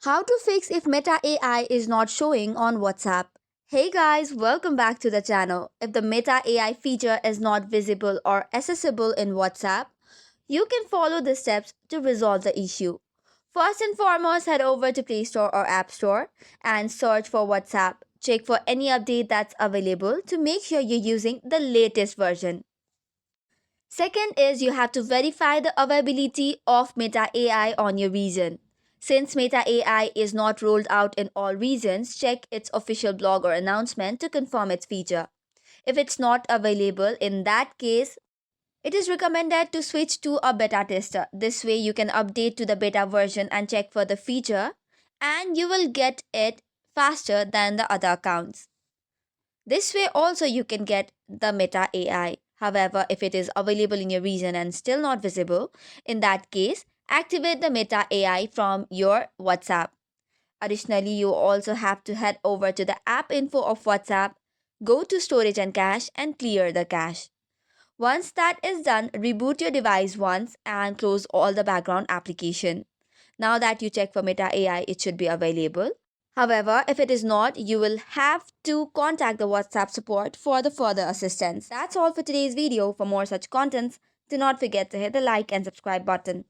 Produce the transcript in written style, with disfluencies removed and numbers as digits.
How to fix if Meta AI is not showing on WhatsApp. Hey guys, welcome back to the channel. If the Meta AI feature is not visible or accessible in WhatsApp, you can follow the steps to resolve the issue. First and foremost, head over to Play Store or App Store and search for WhatsApp. Check for any update that's available to make sure you're using the latest version. Second is you have to verify the availability of Meta AI on your region. Since Meta AI is not rolled out in all regions, check its official blog or announcement to confirm its feature. If it's not available, in that case, it is recommended to switch to a beta tester. This way, you can update to the beta version and check for the feature, and you will get it faster than the other accounts. This way also you can get the Meta AI. However, if it is available in your region and still not visible, in that case, activate the Meta AI from your WhatsApp. Additionally, you also have to head over to the app info of WhatsApp, go to storage and cache and clear the cache. Once that is done, reboot your device once and close all the background application. Now that you check for Meta AI, it should be available. However, if it is not, you will have to contact the WhatsApp support for the further assistance. That's all for today's video. For more such contents, do not forget to hit the like and subscribe button.